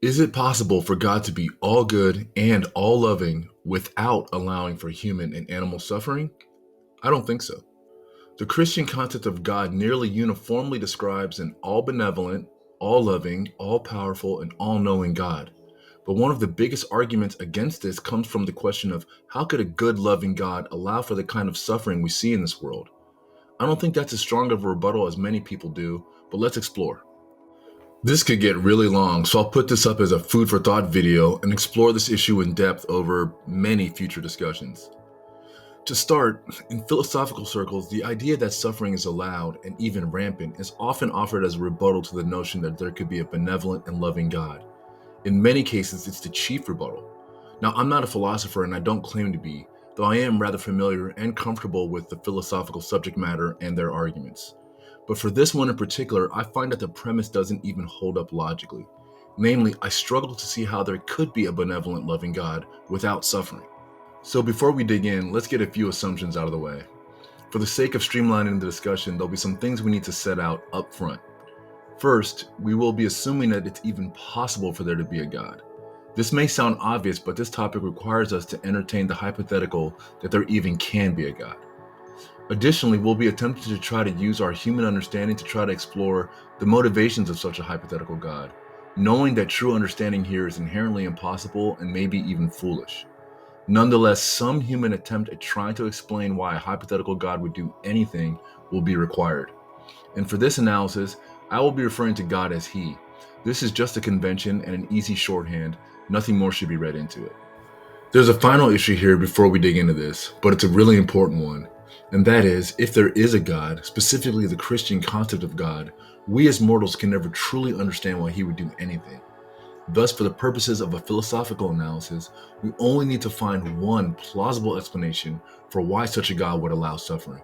Is it possible for God to be all good and all loving without allowing for human and animal suffering? I don't think so. The Christian concept of God nearly uniformly describes an all benevolent, all loving, all powerful, and all knowing God. But one of the biggest arguments against this comes from the question of how could a good, loving God allow for the kind of suffering we see in this world? I don't think that's as strong of a rebuttal as many people do, but let's explore. This could get really long, so I'll put this up as a food for thought video and explore this issue in depth over many future discussions. To start, in philosophical circles, the idea that suffering is allowed and even rampant is often offered as a rebuttal to the notion that there could be a benevolent and loving God. In many cases, it's the chief rebuttal. Now, I'm not a philosopher and I don't claim to be, though I am rather familiar and comfortable with the philosophical subject matter and their arguments. But for this one in particular, I find that the premise doesn't even hold up logically. Namely, I struggle to see how there could be a benevolent, loving God without suffering. So before we dig in, let's get a few assumptions out of the way. For the sake of streamlining the discussion, there'll be some things we need to set out up front. First, we will be assuming that it's even possible for there to be a God. This may sound obvious, but this topic requires us to entertain the hypothetical that there even can be a God. Additionally, we'll be attempting to try to use our human understanding to try to explore the motivations of such a hypothetical God, knowing that true understanding here is inherently impossible and maybe even foolish. Nonetheless, some human attempt at trying to explain why a hypothetical God would do anything will be required. And for this analysis, I will be referring to God as He. This is just a convention and an easy shorthand. Nothing more should be read into it. There's a final issue here before we dig into this, but it's a really important one. And that is, if there is a God, specifically the Christian concept of God, we as mortals can never truly understand why He would do anything. Thus, for the purposes of a philosophical analysis, we only need to find one plausible explanation for why such a God would allow suffering.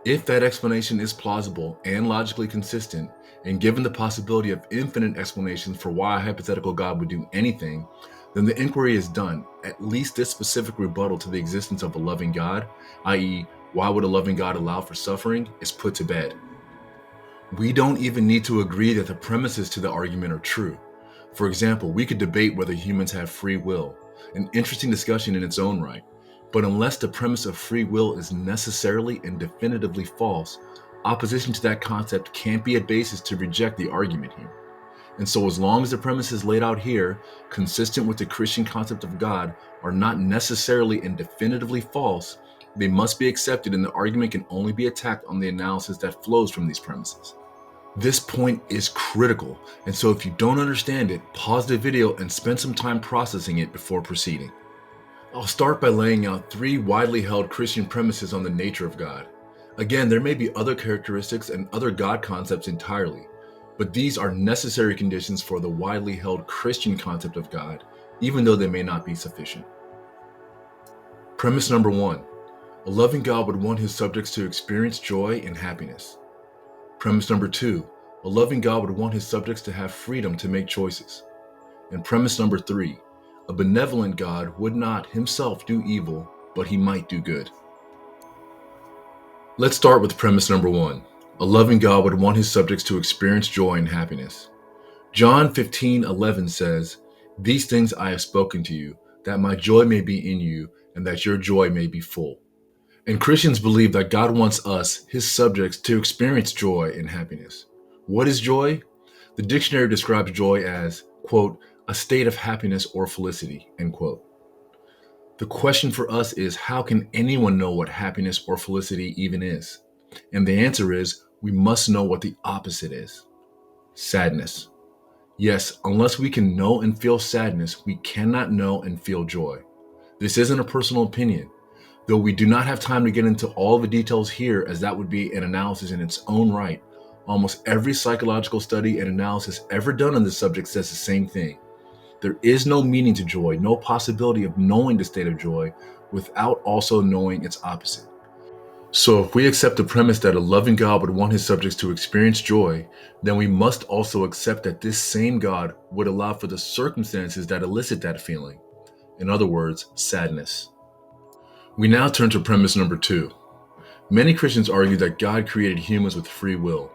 If that explanation is plausible and logically consistent, and given the possibility of infinite explanations for why a hypothetical God would do anything, then the inquiry is done. At least this specific rebuttal to the existence of a loving God, i.e., why would a loving God allow for suffering, is put to bed. We don't even need to agree that the premises to the argument are true. For example, we could debate whether humans have free will, an interesting discussion in its own right. But unless the premise of free will is necessarily and definitively false, opposition to that concept can't be a basis to reject the argument here. And so as long as the premises laid out here, consistent with the Christian concept of God, are not necessarily and definitively false, they must be accepted and the argument can only be attacked on the analysis that flows from these premises. This point is critical, and so if you don't understand it, pause the video and spend some time processing it before proceeding. I'll start by laying out three widely held Christian premises on the nature of God. Again, there may be other characteristics and other God concepts entirely, but these are necessary conditions for the widely held Christian concept of God, even though they may not be sufficient. Premise number one, a loving God would want His subjects to experience joy and happiness. Premise number two, a loving God would want His subjects to have freedom to make choices. And premise number three, a benevolent God would not Himself do evil, but He might do good. Let's start with premise number one. A loving God would want His subjects to experience joy and happiness. John 15:11 says, "These things I have spoken to you, that my joy may be in you, and that your joy may be full." And Christians believe that God wants us, His subjects, to experience joy and happiness. What is joy? The dictionary describes joy as, quote, a state of happiness or felicity, end quote. The question for us is, how can anyone know what happiness or felicity even is? And the answer is, we must know what the opposite is. Sadness. Yes, unless we can know and feel sadness, we cannot know and feel joy. This isn't a personal opinion. Though we do not have time to get into all the details here, as that would be an analysis in its own right, almost every psychological study and analysis ever done on this subject says the same thing. There is no meaning to joy, no possibility of knowing the state of joy without also knowing its opposite. So if we accept the premise that a loving God would want His subjects to experience joy, then we must also accept that this same God would allow for the circumstances that elicit that feeling. In other words, sadness. We now turn to premise number two. Many Christians argue that God created humans with free will.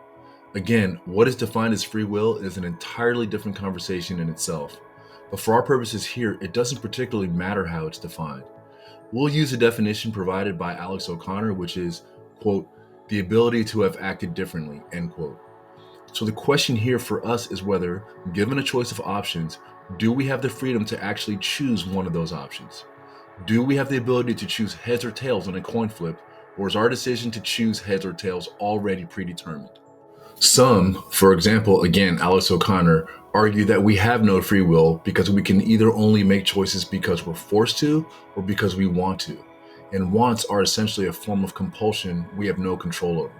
Again, what is defined as free will is an entirely different conversation in itself. But for our purposes here, it doesn't particularly matter how it's defined. We'll use a definition provided by Alex O'Connor, which is, quote, the ability to have acted differently, end quote. So the question here for us is whether, given a choice of options, do we have the freedom to actually choose one of those options? Do we have the ability to choose heads or tails on a coin flip, or is our decision to choose heads or tails already predetermined? Some, for example, again, Alex O'Connor, argue that we have no free will because we can either only make choices because we're forced to or because we want to. And wants are essentially a form of compulsion we have no control over.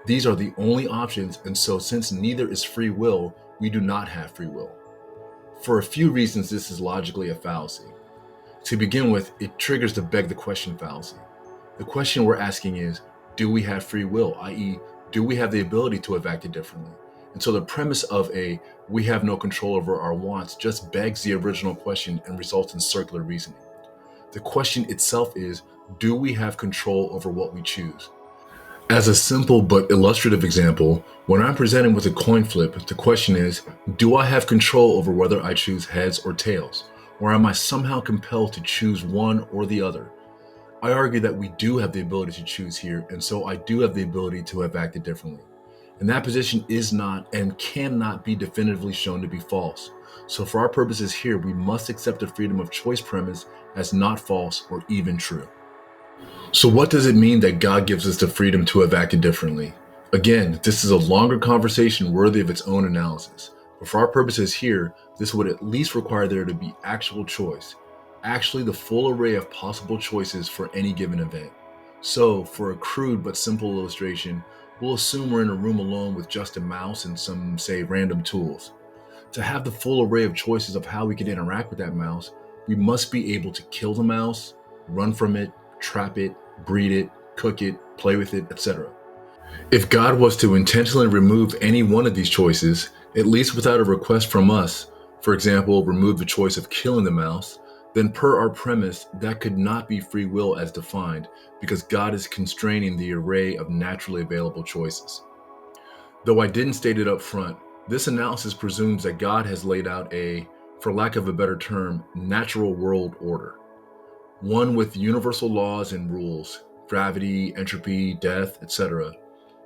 These are the only options, and so since neither is free will, we do not have free will. For a few reasons, this is logically a fallacy. To begin with, it triggers the beg the question fallacy. The question we're asking is, do we have free will, i.e., do we have the ability to have acted differently? And so the premise of we have no control over our wants just begs the original question and results in circular reasoning. The question itself is, do we have control over what we choose? As a simple but illustrative example, when I'm presented with a coin flip, the question is, do I have control over whether I choose heads or tails? Or am I somehow compelled to choose one or the other? I argue that we do have the ability to choose here, and so I do have the ability to have acted differently. And that position is not and cannot be definitively shown to be false. So for our purposes here, we must accept the freedom of choice premise as not false or even true. So what does it mean that God gives us the freedom to have acted differently? Again, this is a longer conversation worthy of its own analysis. But for our purposes here, this would at least require there to be actual choice, actually the full array of possible choices for any given event. So for a crude but simple illustration, we'll assume we're in a room alone with just a mouse and some, say, random tools. To have the full array of choices of how we can interact with that mouse, we must be able to kill the mouse, run from it, trap it, breed it, cook it, play with it, etc. If God was to intentionally remove any one of these choices, at least without a request from us, for example, remove the choice of killing the mouse, then per our premise, that could not be free will as defined, because God is constraining the array of naturally available choices. Though I didn't state it up front, this analysis presumes that God has laid out a, for lack of a better term, natural world order. One with universal laws and rules, gravity, entropy, death, etc.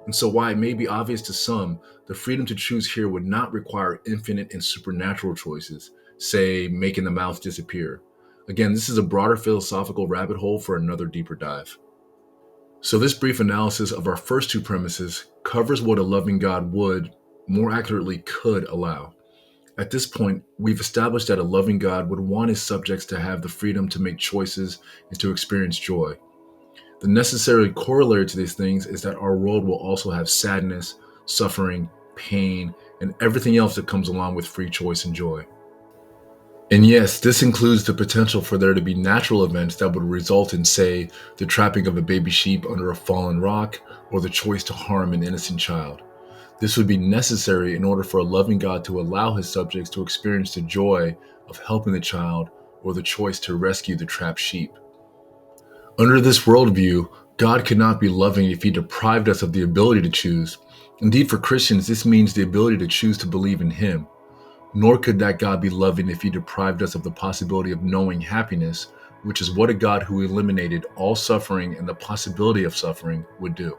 And so while it may be obvious to some, the freedom to choose here would not require infinite and supernatural choices, say making the mouse disappear. Again, this is a broader philosophical rabbit hole for another deeper dive. So this brief analysis of our first two premises covers what a loving God would, more accurately could, allow. At this point, we've established that a loving God would want his subjects to have the freedom to make choices and to experience joy. The necessary corollary to these things is that our world will also have sadness, suffering, pain, and everything else that comes along with free choice and joy. And yes, this includes the potential for there to be natural events that would result in, say, the trapping of a baby sheep under a fallen rock, or the choice to harm an innocent child. This would be necessary in order for a loving God to allow his subjects to experience the joy of helping the child or the choice to rescue the trapped sheep. Under this worldview, God could not be loving if he deprived us of the ability to choose. Indeed, for Christians, this means the ability to choose to believe in him. Nor could that God be loving if he deprived us of the possibility of knowing happiness, which is what a God who eliminated all suffering and the possibility of suffering would do.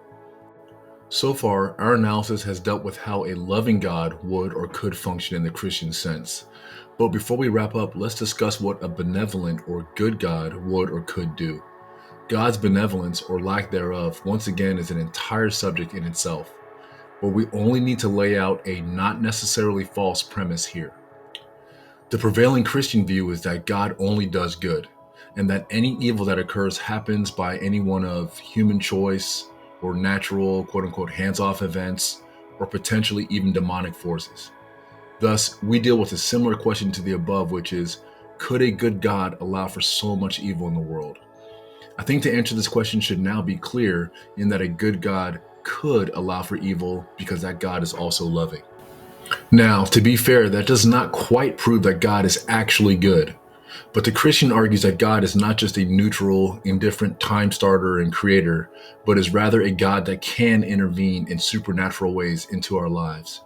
So far, our analysis has dealt with how a loving God would or could function in the Christian sense. But before we wrap up, let's discuss what a benevolent or good God would or could do. God's benevolence, or lack thereof, once again is an entire subject in itself. But we only need to lay out a not necessarily false premise here. The prevailing Christian view is that God only does good, and that any evil that occurs happens by any one of human choice, or natural, quote-unquote, hands-off events, or potentially even demonic forces. Thus, we deal with a similar question to the above, which is, could a good God allow for so much evil in the world? I think to answer this question should now be clear in that a good God could allow for evil because that God is also loving. Now, to be fair, that does not quite prove that God is actually good. But the Christian argues that God is not just a neutral, indifferent time starter and creator, but is rather a God that can intervene in supernatural ways into our lives.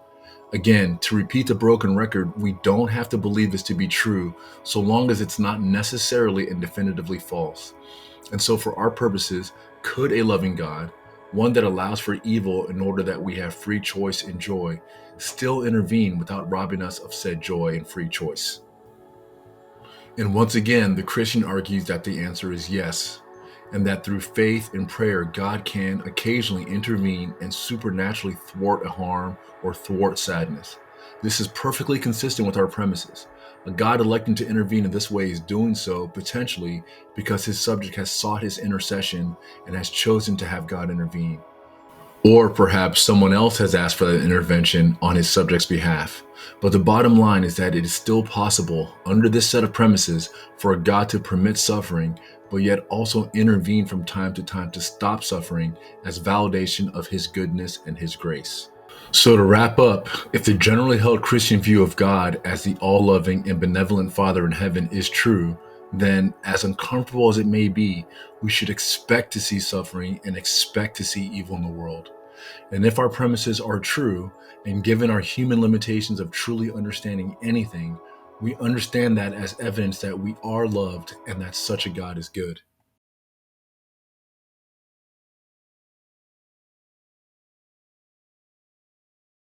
Again, to repeat the broken record, we don't have to believe this to be true so long as it's not necessarily and definitively false. And so, for our purposes, could a loving God, one that allows for evil in order that we have free choice and joy, still intervene without robbing us of said joy and free choice? And once again, the Christian argues that the answer is yes, and that through faith and prayer, God can occasionally intervene and supernaturally thwart a harm or thwart sadness. This is perfectly consistent with our premises. A God electing to intervene in this way is doing so potentially because his subject has sought his intercession and has chosen to have God intervene. Or perhaps someone else has asked for that intervention on his subject's behalf. But the bottom line is that it is still possible, under this set of premises, for a God to permit suffering, but yet also intervene from time to stop suffering as validation of his goodness and his grace. So to wrap up, if the generally held Christian view of God as the all-loving and benevolent Father in heaven is true, then as uncomfortable as it may be, we should expect to see suffering and expect to see evil in the world. And if our premises are true, and given our human limitations of truly understanding anything, we understand that as evidence that we are loved and that such a God is good.